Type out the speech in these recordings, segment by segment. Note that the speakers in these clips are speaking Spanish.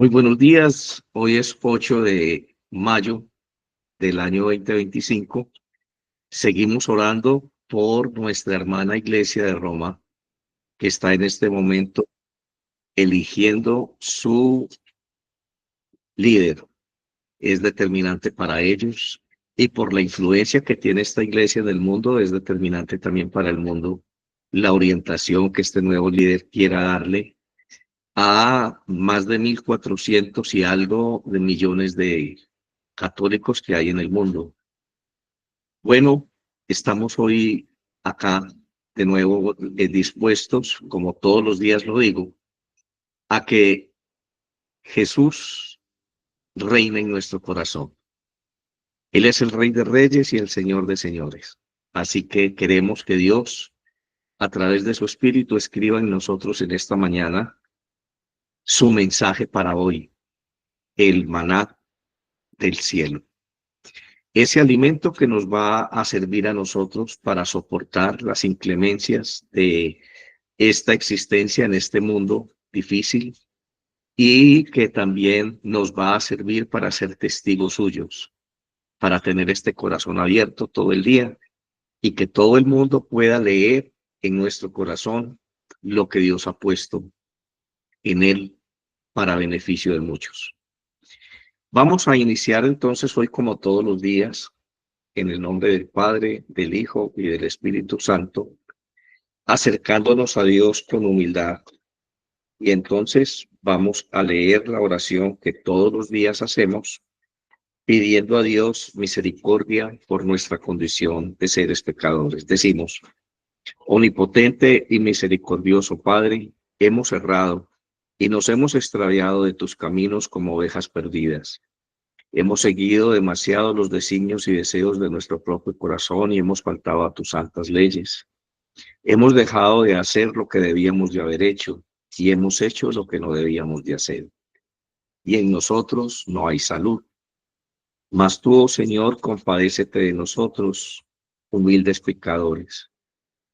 Muy buenos días. Hoy es 8 de mayo del año 2025. Seguimos orando por nuestra hermana iglesia de Roma, que está en este momento eligiendo su líder. Es determinante para ellos y por la influencia que tiene esta iglesia en el mundo, es determinante también para el mundo la orientación que este nuevo líder quiera darle a más de 1.400 y algo de millones de católicos que hay en el mundo. Bueno, estamos hoy acá de nuevo dispuestos, como todos los días lo digo, a que Jesús reine en nuestro corazón. Él es el Rey de Reyes y el Señor de Señores. Así que queremos que Dios, a través de su Espíritu, escriba en nosotros en esta mañana su mensaje para hoy, el maná del cielo. Ese alimento que nos va a servir a nosotros para soportar las inclemencias de esta existencia en este mundo difícil y que también nos va a servir para ser testigos suyos, para tener este corazón abierto todo el día y que todo el mundo pueda leer en nuestro corazón lo que Dios ha puesto en él para beneficio de muchos. Vamos a iniciar entonces hoy, como todos los días, en el nombre del Padre, del Hijo y del Espíritu Santo, acercándonos a Dios con humildad. Y entonces vamos a leer la oración que todos los días hacemos, pidiendo a Dios misericordia por nuestra condición de seres pecadores. Decimos: omnipotente y misericordioso Padre, hemos errado y nos hemos extraviado de tus caminos como ovejas perdidas. Hemos seguido demasiado los designios y deseos de nuestro propio corazón y hemos faltado a tus santas leyes. Hemos dejado de hacer lo que debíamos de haber hecho y hemos hecho lo que no debíamos de hacer. Y en nosotros no hay salud. Mas tú, oh Señor, compadécete de nosotros, humildes pecadores.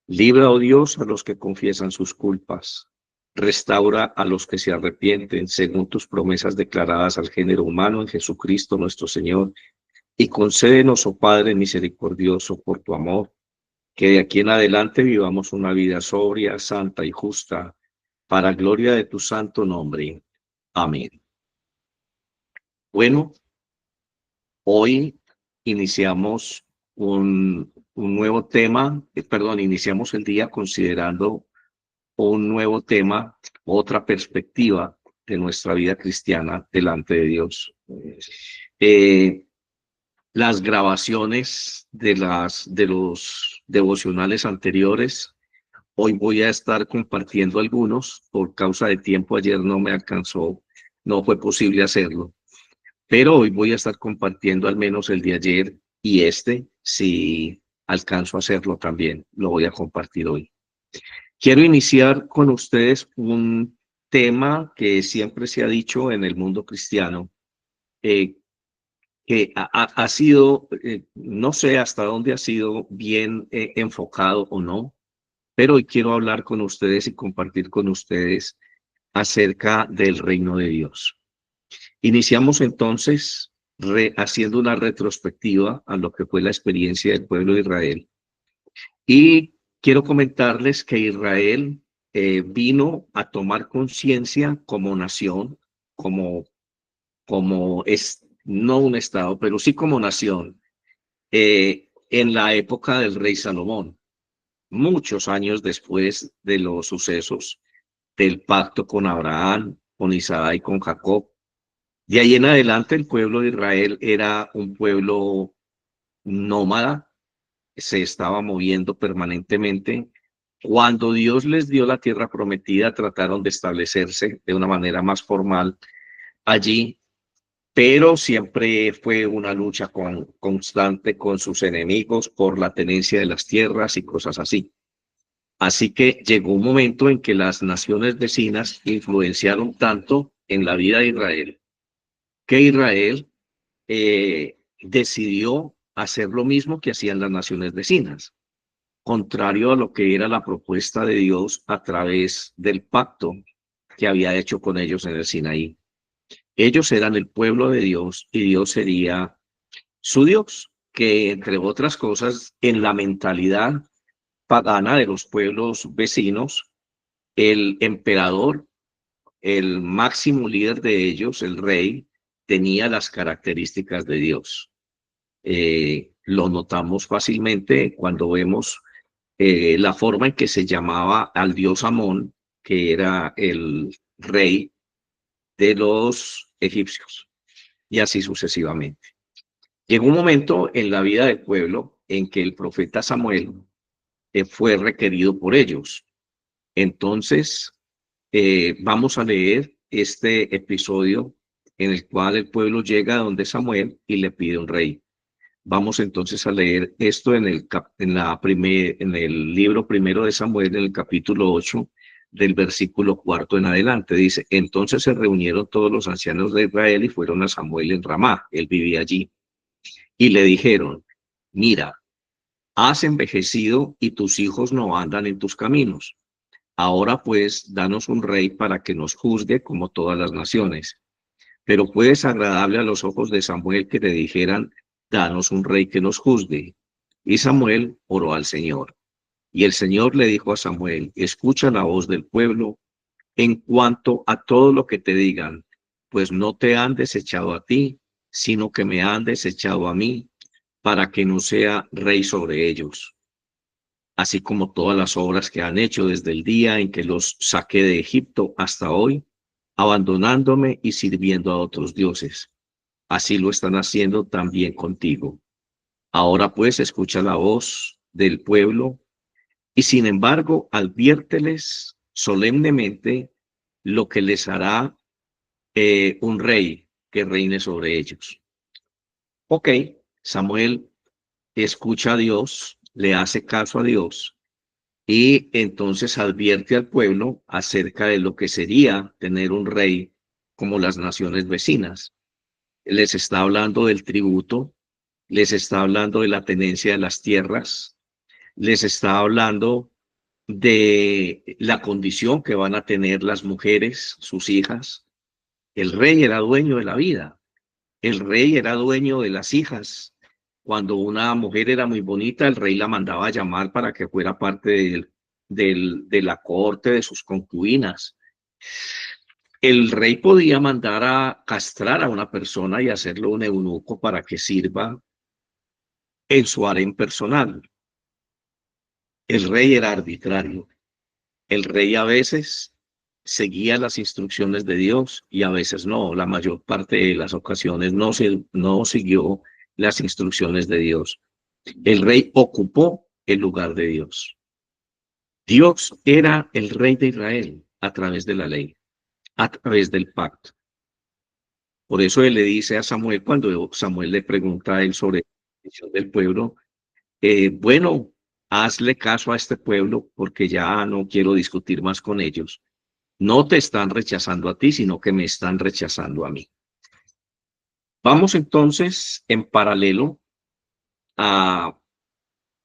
Libra, oh Dios, a los que confiesan sus culpas. Restaura a los que se arrepienten según tus promesas declaradas al género humano en Jesucristo nuestro Señor. Y concédenos, oh Padre misericordioso, por tu amor, que de aquí en adelante vivamos una vida sobria, santa y justa, para gloria de tu santo nombre. Amén. Bueno, hoy iniciamos un nuevo tema, iniciamos el día considerando un nuevo tema, otra perspectiva de nuestra vida cristiana delante de Dios. Las grabaciones de los devocionales anteriores, hoy voy a estar compartiendo algunos. Por causa de tiempo, ayer no me alcanzó, no fue posible hacerlo, pero hoy voy a estar compartiendo al menos el de ayer y si alcanzo a hacerlo también, lo voy a compartir hoy. Quiero iniciar con ustedes un tema que siempre se ha dicho en el mundo cristiano, que ha sido, no sé hasta dónde ha sido bien enfocado o no, pero hoy quiero hablar con ustedes y compartir con ustedes acerca del reino de Dios. Iniciamos entonces haciendo una retrospectiva a lo que fue la experiencia del pueblo de Israel. Y quiero comentarles que Israel vino a tomar conciencia como nación, como es, no un estado, pero sí como nación, en la época del rey Salomón, muchos años después de los sucesos del pacto con Abraham, con Isaac y con Jacob. De ahí en adelante el pueblo de Israel era un pueblo nómada, se estaba moviendo permanentemente. Cuando Dios les dio la tierra prometida, trataron de establecerse de una manera más formal allí, pero siempre fue una lucha constante con sus enemigos por la tenencia de las tierras y cosas así. Así que llegó un momento en que las naciones vecinas influenciaron tanto en la vida de Israel, que Israel decidió hacer lo mismo que hacían las naciones vecinas, contrario a lo que era la propuesta de Dios a través del pacto que había hecho con ellos en el Sinaí. Ellos eran el pueblo de Dios y Dios sería su Dios, que entre otras cosas, en la mentalidad pagana de los pueblos vecinos, el emperador, el máximo líder de ellos, el rey, tenía las características de Dios. Lo notamos fácilmente cuando vemos la forma en que se llamaba al dios Amón, que era el rey de los egipcios, y así sucesivamente. Llegó un momento en la vida del pueblo en que el profeta Samuel fue requerido por ellos. Entonces, vamos a leer este episodio en el cual el pueblo llega a donde Samuel y le pide un rey. Vamos entonces a leer esto en el libro primero de Samuel, en el capítulo 8, del versículo 4 en adelante. Dice, entonces se reunieron todos los ancianos de Israel y fueron a Samuel en Ramá, él vivía allí, y le dijeron, mira, has envejecido y tus hijos no andan en tus caminos. Ahora pues, danos un rey para que nos juzgue como todas las naciones. Pero fue desagradable a los ojos de Samuel que le dijeran, danos un rey que nos juzgue. Y Samuel oró al Señor. Y el Señor le dijo a Samuel, escucha la voz del pueblo en cuanto a todo lo que te digan, pues no te han desechado a ti, sino que me han desechado a mí, para que no sea rey sobre ellos, así como todas las obras que han hecho desde el día en que los saqué de Egipto hasta hoy, abandonándome y sirviendo a otros dioses. Así lo están haciendo también contigo. Ahora pues escucha la voz del pueblo y sin embargo adviérteles solemnemente lo que les hará un rey que reine sobre ellos. Ok, Samuel escucha a Dios, le hace caso a Dios y entonces advierte al pueblo acerca de lo que sería tener un rey como las naciones vecinas. Les está hablando del tributo, les está hablando de la tenencia de las tierras, les está hablando de la condición que van a tener las mujeres, sus hijas. El rey era dueño de la vida, el rey era dueño de las hijas. Cuando una mujer era muy bonita, el rey la mandaba a llamar para que fuera parte de la corte de sus concubinas. El rey podía mandar a castrar a una persona y hacerlo un eunuco para que sirva en su harén personal. El rey era arbitrario. El rey a veces seguía las instrucciones de Dios y a veces no. La mayor parte de las ocasiones no siguió las instrucciones de Dios. El rey ocupó el lugar de Dios. Dios era el rey de Israel a través de la ley, a través del pacto. Por eso él le dice a Samuel, cuando Samuel le pregunta a él sobre la condición del pueblo, bueno, hazle caso a este pueblo porque ya no quiero discutir más con ellos. No te están rechazando a ti, sino que me están rechazando a mí. Vamos entonces en paralelo a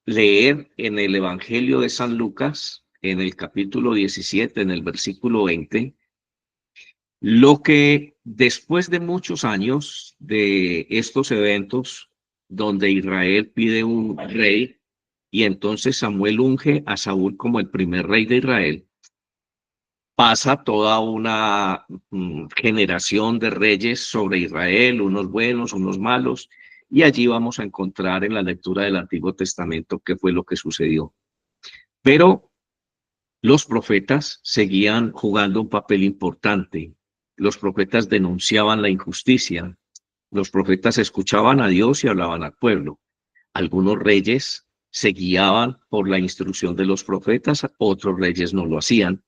leer en el Evangelio de San Lucas, en el capítulo 17, en el versículo 20, lo que después de muchos años de estos eventos, donde Israel pide un rey y entonces Samuel unge a Saúl como el primer rey de Israel, pasa toda una generación de reyes sobre Israel, unos buenos, unos malos, y allí vamos a encontrar en la lectura del Antiguo Testamento qué fue lo que sucedió. Pero los profetas seguían jugando un papel importante. Los profetas denunciaban la injusticia. Los profetas escuchaban a Dios y hablaban al pueblo. Algunos reyes se guiaban por la instrucción de los profetas, otros reyes no lo hacían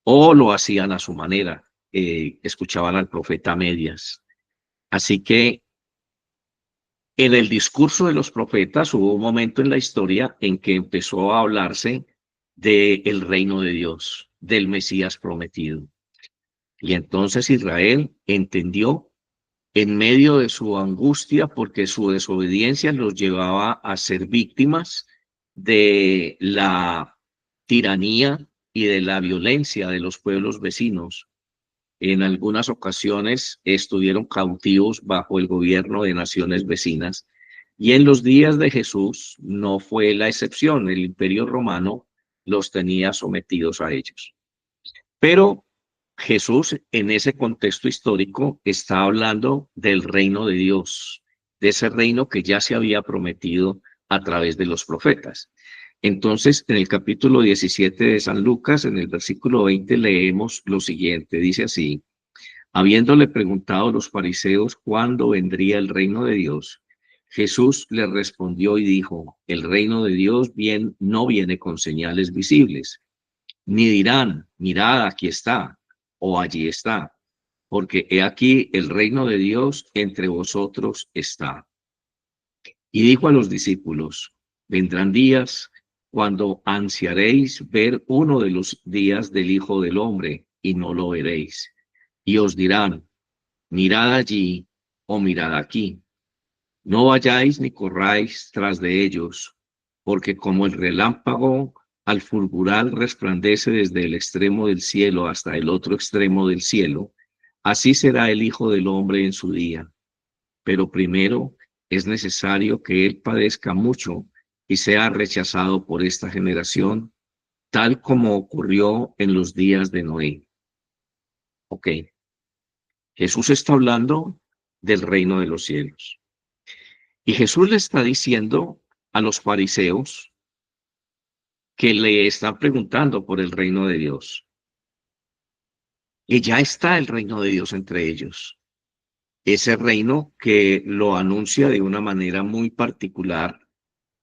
o lo hacían a su manera, escuchaban al profeta a medias. Así que en el discurso de los profetas hubo un momento en la historia en que empezó a hablarse del reino de Dios, del Mesías prometido. Y entonces Israel entendió en medio de su angustia, porque su desobediencia los llevaba a ser víctimas de la tiranía y de la violencia de los pueblos vecinos. En algunas ocasiones estuvieron cautivos bajo el gobierno de naciones vecinas. Y en los días de Jesús no fue la excepción. El Imperio Romano los tenía sometidos a ellos. Pero Jesús en ese contexto histórico está hablando del reino de Dios, de ese reino que ya se había prometido a través de los profetas. Entonces, en el capítulo 17 de San Lucas, en el versículo 20, leemos lo siguiente. Dice así: habiéndole preguntado a los fariseos cuándo vendría el reino de Dios, Jesús les respondió y dijo: el reino de Dios no viene con señales visibles, ni dirán, mirad, aquí está, o allí está, porque he aquí el reino de Dios entre vosotros está. Y dijo a los discípulos: vendrán días cuando ansiaréis ver uno de los días del Hijo del Hombre, y no lo veréis. Y os dirán: mirad allí, o mirad aquí. No vayáis ni corráis tras de ellos, porque como el relámpago al fulgurar resplandece desde el extremo del cielo hasta el otro extremo del cielo, así será el Hijo del Hombre en su día. Pero primero es necesario que él padezca mucho y sea rechazado por esta generación, tal como ocurrió en los días de Noé. Ok, Jesús está hablando del reino de los cielos. Y Jesús le está diciendo a los fariseos que le están preguntando por el reino de Dios. Y ya está el reino de Dios entre ellos. Ese reino que lo anuncia de una manera muy particular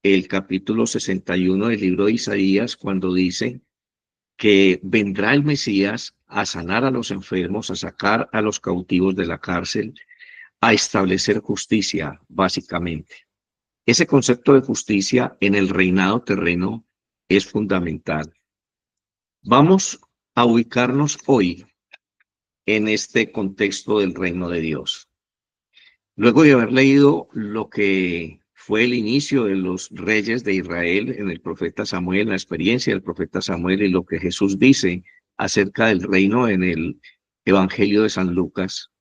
el capítulo 61 del libro de Isaías, cuando dice que vendrá el Mesías a sanar a los enfermos, a sacar a los cautivos de la cárcel, a establecer justicia, básicamente. Ese concepto de justicia en el reinado terreno es fundamental. Vamos a ubicarnos hoy en este contexto del reino de Dios. Luego de haber leído lo que fue el inicio de los reyes de Israel en el profeta Samuel, la experiencia del profeta Samuel y lo que Jesús dice acerca del reino en el Evangelio de San Lucas,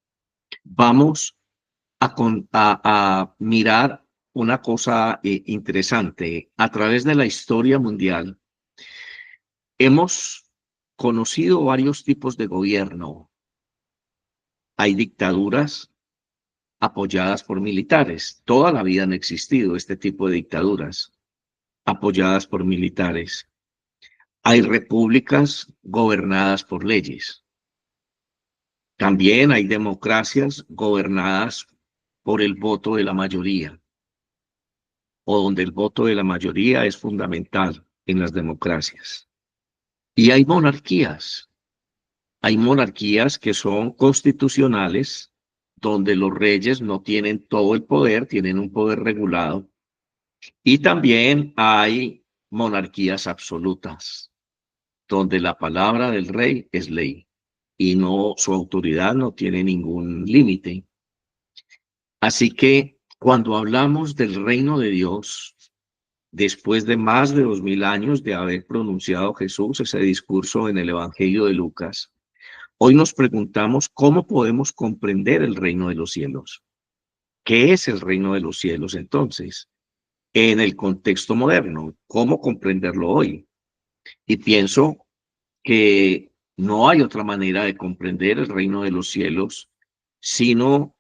vamos a mirar una cosa interesante. A través de la historia mundial, hemos conocido varios tipos de gobierno. Hay dictaduras apoyadas por militares. Toda la vida han existido este tipo de dictaduras apoyadas por militares. Hay repúblicas gobernadas por leyes. También hay democracias gobernadas por el voto de la mayoría, o donde el voto de la mayoría es fundamental en las democracias. Y hay monarquías. Hay monarquías que son constitucionales, donde los reyes no tienen todo el poder, tienen un poder regulado. Y también hay monarquías absolutas, donde la palabra del rey es ley y no, su autoridad no tiene ningún límite. Así que cuando hablamos del reino de Dios, después de más de 2000 años de haber pronunciado Jesús ese discurso en el Evangelio de Lucas, hoy nos preguntamos cómo podemos comprender el reino de los cielos. ¿Qué es el reino de los cielos entonces? En el contexto moderno, ¿cómo comprenderlo hoy? Y pienso que no hay otra manera de comprender el reino de los cielos sino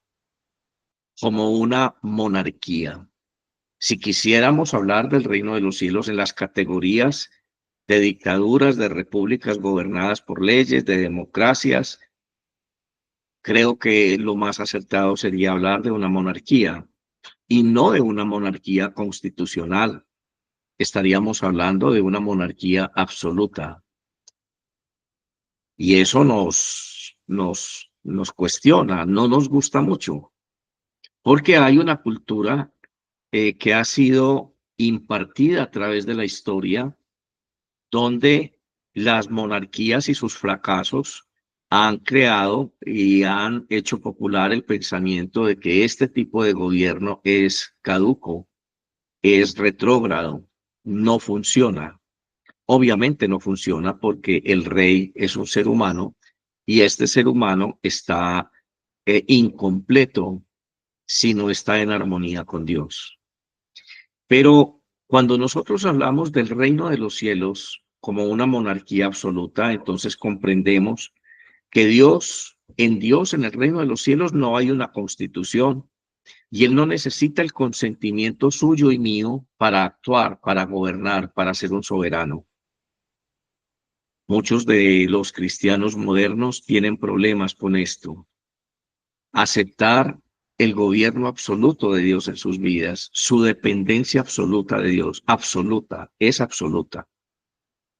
como una monarquía. Si quisiéramos hablar del reino de los cielos en las categorías de dictaduras, de repúblicas gobernadas por leyes, de democracias, creo que lo más acertado sería hablar de una monarquía y no de una monarquía constitucional. Estaríamos hablando de una monarquía absoluta. Y eso nos cuestiona, no nos gusta mucho, porque hay una cultura que ha sido impartida a través de la historia, donde las monarquías y sus fracasos han creado y han hecho popular el pensamiento de que este tipo de gobierno es caduco, es retrógrado, no funciona. Obviamente no funciona porque el rey es un ser humano Y este ser humano está incompleto si no está en armonía con Dios. Pero cuando nosotros hablamos del reino de los cielos como una monarquía absoluta, entonces comprendemos que Dios, en el reino de los cielos, no hay una constitución y Él no necesita el consentimiento suyo y mío para actuar, para gobernar, para ser un soberano. Muchos de los cristianos modernos tienen problemas con esto. Aceptar el gobierno absoluto de Dios en sus vidas, su dependencia absoluta de Dios, absoluta, es absoluta.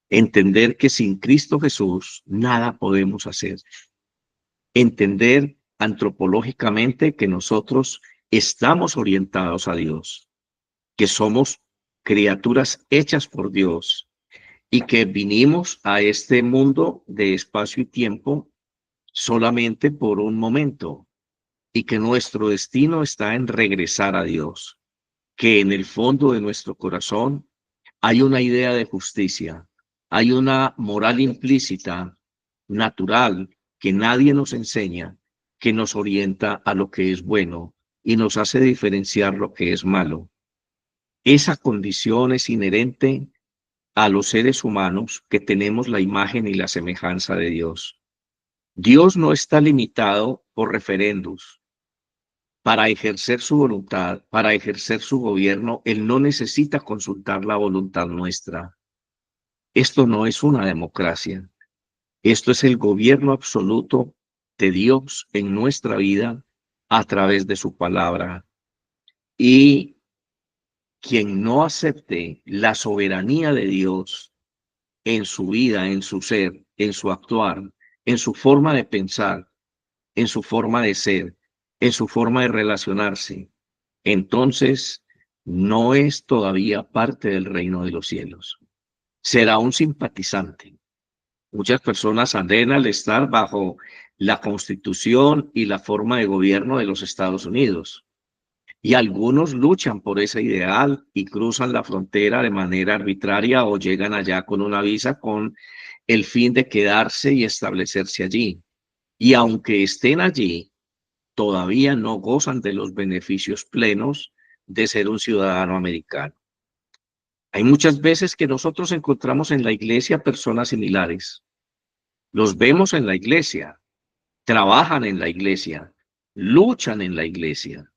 Entender que sin Cristo Jesús nada podemos hacer. Entender antropológicamente que nosotros estamos orientados a Dios, que somos criaturas hechas por Dios y que vinimos a este mundo de espacio y tiempo solamente por un momento y que nuestro destino está en regresar a Dios, que en el fondo de nuestro corazón hay una idea de justicia, hay una moral implícita, natural, que nadie nos enseña, que nos orienta a lo que es bueno y nos hace diferenciar lo que es malo. Esa condición es inherente a los seres humanos que tenemos la imagen y la semejanza de Dios. Dios no está limitado por referendos. Para ejercer su voluntad, para ejercer su gobierno, Él no necesita consultar la voluntad nuestra. Esto no es una democracia. Esto es el gobierno absoluto de Dios en nuestra vida a través de su palabra. Y quien no acepte la soberanía de Dios en su vida, en su ser, en su actuar, en su forma de pensar, en su forma de ser, en su forma de relacionarse, entonces no es todavía parte del reino de los cielos. Será un simpatizante. Muchas personas anhelan al estar bajo la constitución y la forma de gobierno de los Estados Unidos. Y algunos luchan por ese ideal y cruzan la frontera de manera arbitraria o llegan allá con una visa con el fin de quedarse y establecerse allí. Y aunque estén allí, todavía no gozan de los beneficios plenos de ser un ciudadano americano. Hay muchas veces que nosotros encontramos en la iglesia personas similares. Los vemos en la iglesia, trabajan en la iglesia, luchan en la iglesia,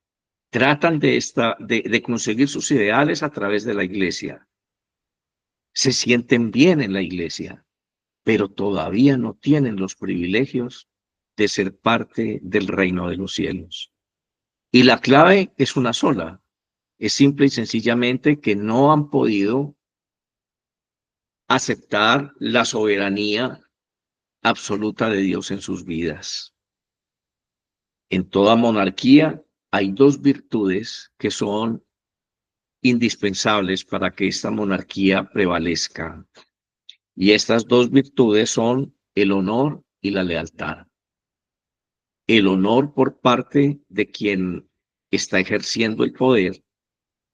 tratan de conseguir sus ideales a través de la iglesia. Se sienten bien en la iglesia, pero todavía no tienen los privilegios de ser parte del reino de los cielos. Y la clave es una sola. Es simple y sencillamente que no han podido aceptar la soberanía absoluta de Dios en sus vidas. En toda monarquía hay dos virtudes que son indispensables para que esta monarquía prevalezca. Y estas dos virtudes son el honor y la lealtad. El honor por parte de quien está ejerciendo el poder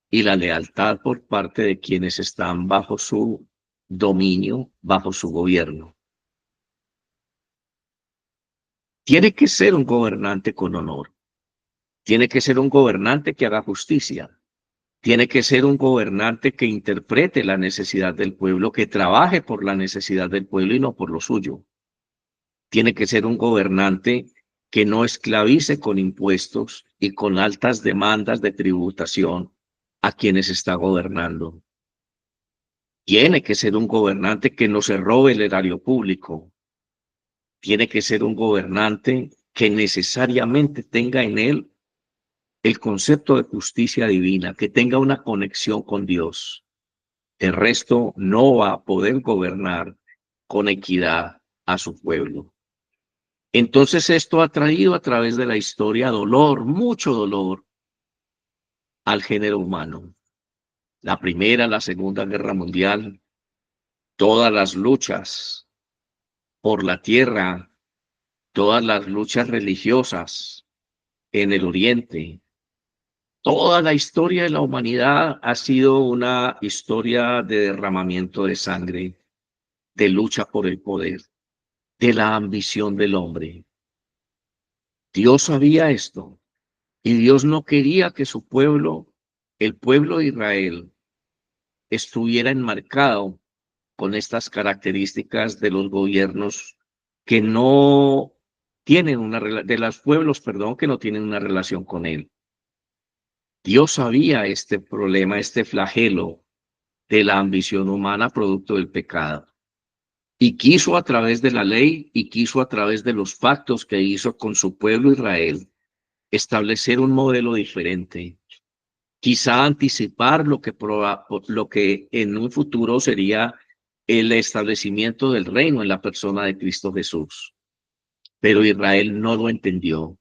y la lealtad por parte de quienes están bajo su dominio, bajo su gobierno. Tiene que ser un gobernante con honor. Tiene que ser un gobernante que haga justicia. Tiene que ser un gobernante que interprete la necesidad del pueblo, que trabaje por la necesidad del pueblo y no por lo suyo. Tiene que ser un gobernante que no esclavice con impuestos y con altas demandas de tributación a quienes está gobernando. Tiene que ser un gobernante que no se robe el erario público. Tiene que ser un gobernante que necesariamente tenga en él el concepto de justicia divina, que tenga una conexión con Dios. El resto no va a poder gobernar con equidad a su pueblo. Entonces esto ha traído a través de la historia dolor, mucho dolor al género humano. La Primera, la Segunda Guerra Mundial, todas las luchas por la tierra, todas las luchas religiosas en el Oriente, toda la historia de la humanidad ha sido una historia de derramamiento de sangre, de lucha por el poder. de la ambición del hombre. Dios sabía esto y Dios no quería que su pueblo, el pueblo de Israel, estuviera enmarcado con estas características de los gobiernos que no tienen de los pueblos, perdón, que no tienen una relación con él. Dios sabía este problema, este flagelo de la ambición humana producto del pecado. Y quiso a través de la ley y quiso a través de los pactos que hizo con su pueblo Israel establecer un modelo diferente. Quizá anticipar lo que en un futuro sería el establecimiento del reino en la persona de Cristo Jesús. Pero Israel no lo entendió.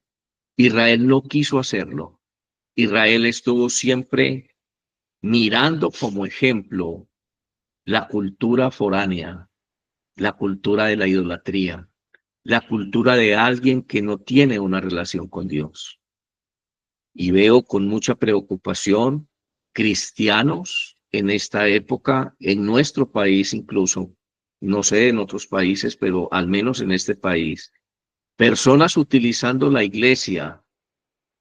Israel no quiso hacerlo. Israel estuvo siempre mirando como ejemplo la cultura foránea, la cultura de la idolatría, la cultura de alguien que no tiene una relación con Dios. Y veo con mucha preocupación cristianos en esta época, en nuestro país incluso, no sé en otros países, pero al menos en este país, personas utilizando la iglesia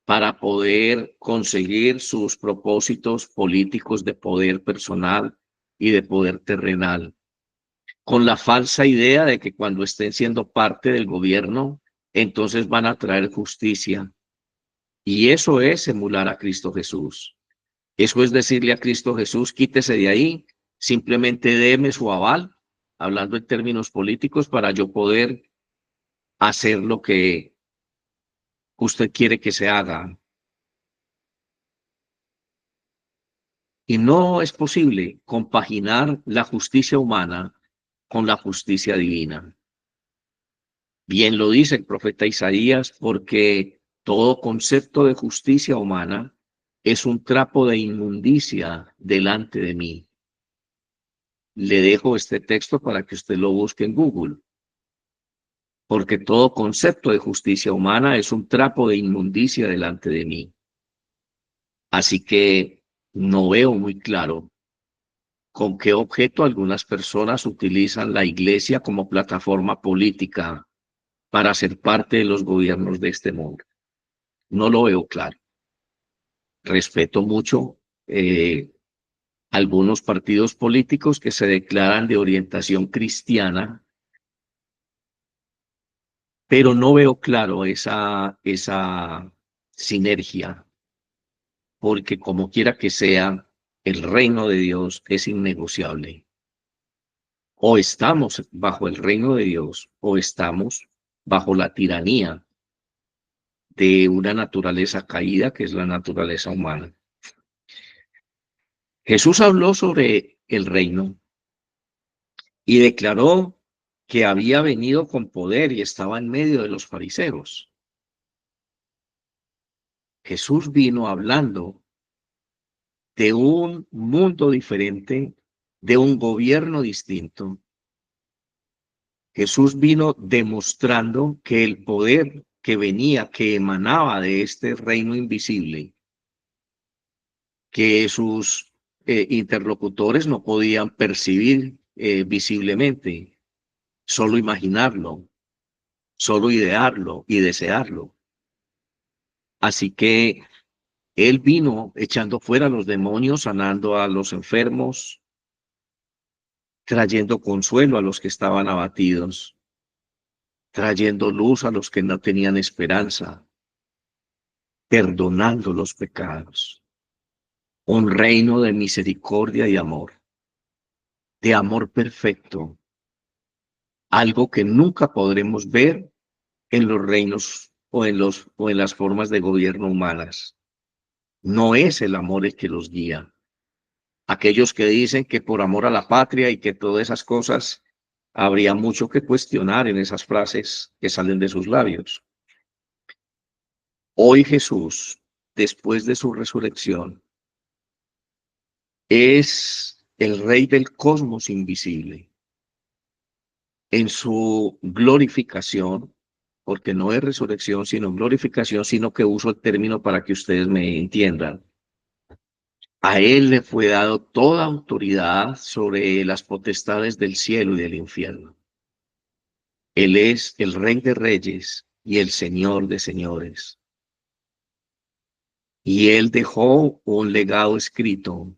para poder conseguir sus propósitos políticos de poder personal y de poder terrenal, con la falsa idea de que cuando estén siendo parte del gobierno, entonces van a traer justicia. Y eso es emular a Cristo Jesús. Eso es decirle a Cristo Jesús, quítese de ahí, simplemente déme su aval, hablando en términos políticos, para yo poder hacer lo que usted quiere que se haga. Y no es posible compaginar la justicia humana con la justicia divina. Bien lo dice el profeta Isaías, porque todo concepto de justicia humana es un trapo de inmundicia delante de mí. Le dejo este texto para que usted lo busque en Google, porque todo concepto de justicia humana es un trapo de inmundicia delante de mí. Así que no veo muy claro con qué objeto algunas personas utilizan la iglesia como plataforma política para ser parte de los gobiernos de este mundo. No lo veo claro. Respeto mucho algunos partidos políticos que se declaran de orientación cristiana, pero no veo claro esa sinergia, porque como quiera que sea, el reino de Dios es innegociable. O estamos bajo el reino de Dios o estamos bajo la tiranía de una naturaleza caída que es la naturaleza humana. Jesús habló sobre el reino y declaró que había venido con poder y estaba en medio de los fariseos. Jesús vino hablando de un mundo diferente, de un gobierno distinto. Jesús vino demostrando que el poder que venía, que emanaba de este reino invisible, que sus interlocutores no podían percibir visiblemente, solo imaginarlo, solo idearlo y desearlo. Así que él vino echando fuera a los demonios, sanando a los enfermos, trayendo consuelo a los que estaban abatidos, trayendo luz a los que no tenían esperanza, perdonando los pecados. Un reino de misericordia y amor, de amor perfecto, algo que nunca podremos ver en los reinos o en las formas de gobierno humanas. No es el amor el que los guía. Aquellos que dicen que por amor a la patria y que todas esas cosas, habría mucho que cuestionar en esas frases que salen de sus labios. Hoy Jesús, después de su resurrección, es el Rey del cosmos invisible. En su glorificación, porque no es resurrección, sino glorificación, sino que uso el término para que ustedes me entiendan. A él le fue dado toda autoridad sobre las potestades del cielo y del infierno. Él es el Rey de Reyes y el Señor de Señores. Y Él dejó un legado escrito.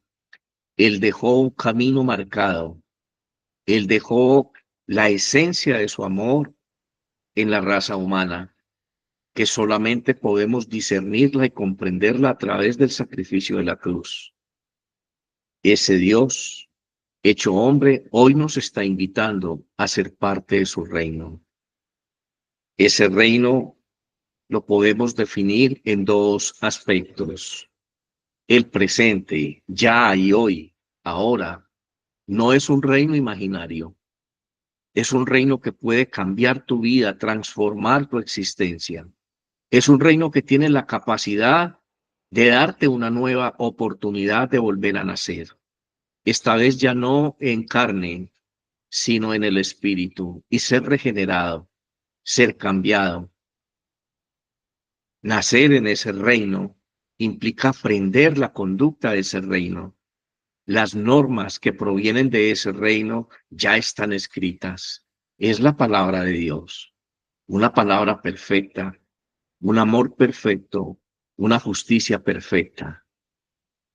Él dejó un camino marcado. Él dejó la esencia de su amor en la raza humana, que solamente podemos discernirla y comprenderla a través del sacrificio de la cruz. Ese Dios, hecho hombre, hoy nos está invitando a ser parte de su reino. Ese reino lo podemos definir en dos aspectos. El presente, ya y hoy, ahora, no es un reino imaginario. Es un reino que puede cambiar tu vida, transformar tu existencia. Es un reino que tiene la capacidad de darte una nueva oportunidad de volver a nacer. Esta vez ya no en carne, sino en el espíritu, y ser regenerado, ser cambiado. Nacer en ese reino implica aprender la conducta de ese reino. Las normas que provienen de ese reino ya están escritas. Es la palabra de Dios, una palabra perfecta, un amor perfecto, una justicia perfecta.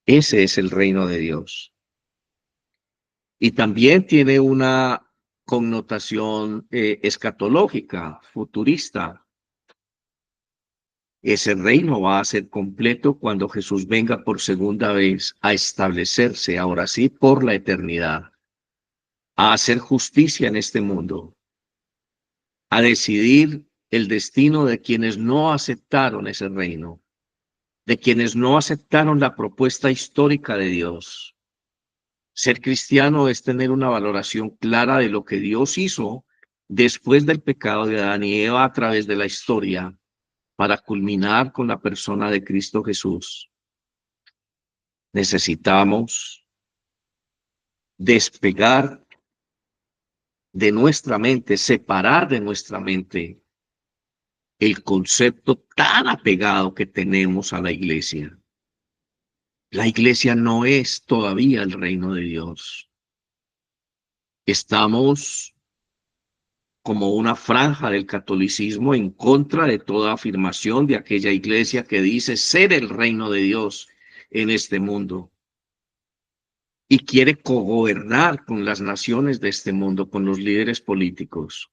Ese es el reino de Dios. Y también tiene una connotación escatológica, futurista. Ese reino va a ser completo cuando Jesús venga por segunda vez a establecerse, ahora sí, por la eternidad, a hacer justicia en este mundo, a decidir el destino de quienes no aceptaron ese reino, de quienes no aceptaron la propuesta histórica de Dios. Ser cristiano es tener una valoración clara de lo que Dios hizo después del pecado de Adán y Eva a través de la historia para culminar con la persona de Cristo Jesús. Necesitamos despegar de nuestra mente, separar de nuestra mente el concepto tan apegado que tenemos a la iglesia. La iglesia no es todavía el reino de Dios. Estamos como una franja del catolicismo en contra de toda afirmación de aquella iglesia que dice ser el reino de Dios en este mundo y quiere cogobernar con las naciones de este mundo, con los líderes políticos,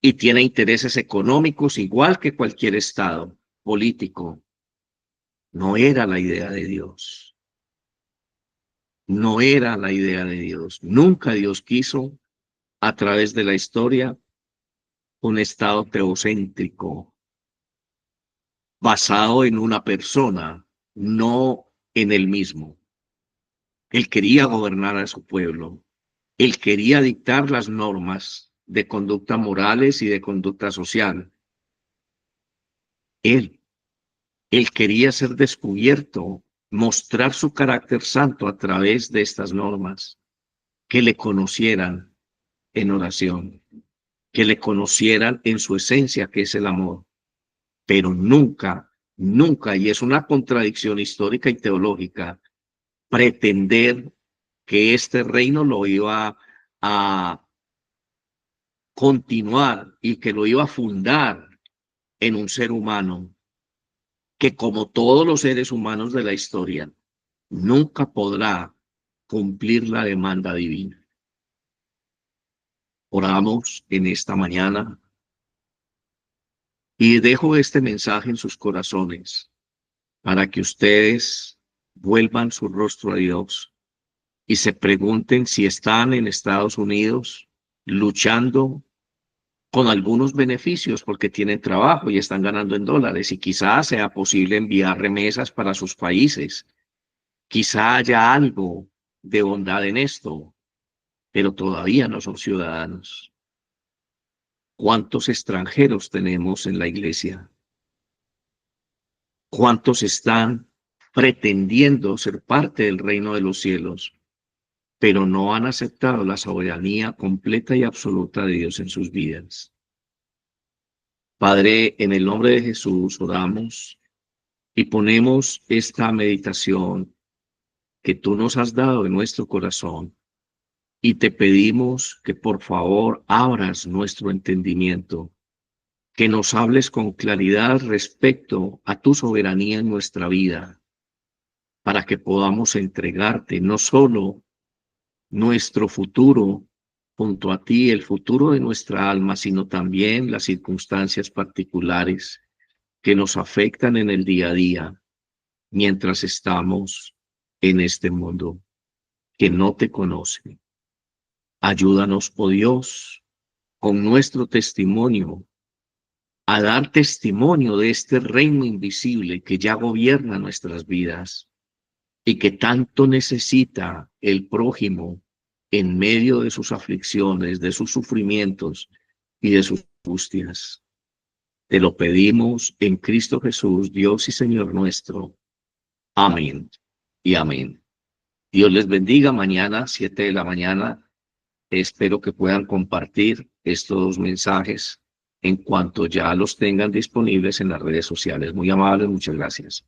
y tiene intereses económicos igual que cualquier estado político. No era la idea de Dios. No era la idea de Dios. Nunca Dios quiso, a través de la historia, un estado teocéntrico, basado en una persona, no en él mismo. Él quería gobernar a su pueblo. Él quería dictar las normas de conducta morales y de conducta social. Él, él quería ser descubierto, mostrar su carácter santo a través de estas normas, que le conocieran en oración, que le conocieran en su esencia, que es el amor, pero nunca, nunca, y es una contradicción histórica y teológica, pretender que este reino lo iba a continuar y que lo iba a fundar en un ser humano que, como todos los seres humanos de la historia, nunca podrá cumplir la demanda divina. Oramos en esta mañana y dejo este mensaje en sus corazones para que ustedes vuelvan su rostro a Dios y se pregunten si están en Estados Unidos luchando con algunos beneficios porque tienen trabajo y están ganando en dólares y quizás sea posible enviar remesas para sus países. Quizá haya algo de bondad en esto, pero todavía no son ciudadanos. ¿Cuántos extranjeros tenemos en la iglesia? ¿Cuántos están pretendiendo ser parte del reino de los cielos, pero no han aceptado la soberanía completa y absoluta de Dios en sus vidas? Padre, en el nombre de Jesús oramos y ponemos esta meditación que tú nos has dado en nuestro corazón y te pedimos que por favor abras nuestro entendimiento, que nos hables con claridad respecto a tu soberanía en nuestra vida, para que podamos entregarte no solo nuestro futuro junto a ti, el futuro de nuestra alma, sino también las circunstancias particulares que nos afectan en el día a día mientras estamos en este mundo que no te conoce. Ayúdanos, oh Dios, con nuestro testimonio a dar testimonio de este reino invisible que ya gobierna nuestras vidas y que tanto necesita el prójimo en medio de sus aflicciones, de sus sufrimientos y de sus angustias. Te lo pedimos en Cristo Jesús, Dios y Señor nuestro. Amén y amén. Dios les bendiga. Mañana, 7 de la mañana, espero que puedan compartir estos mensajes en cuanto ya los tengan disponibles en las redes sociales. Muy amables, muchas gracias.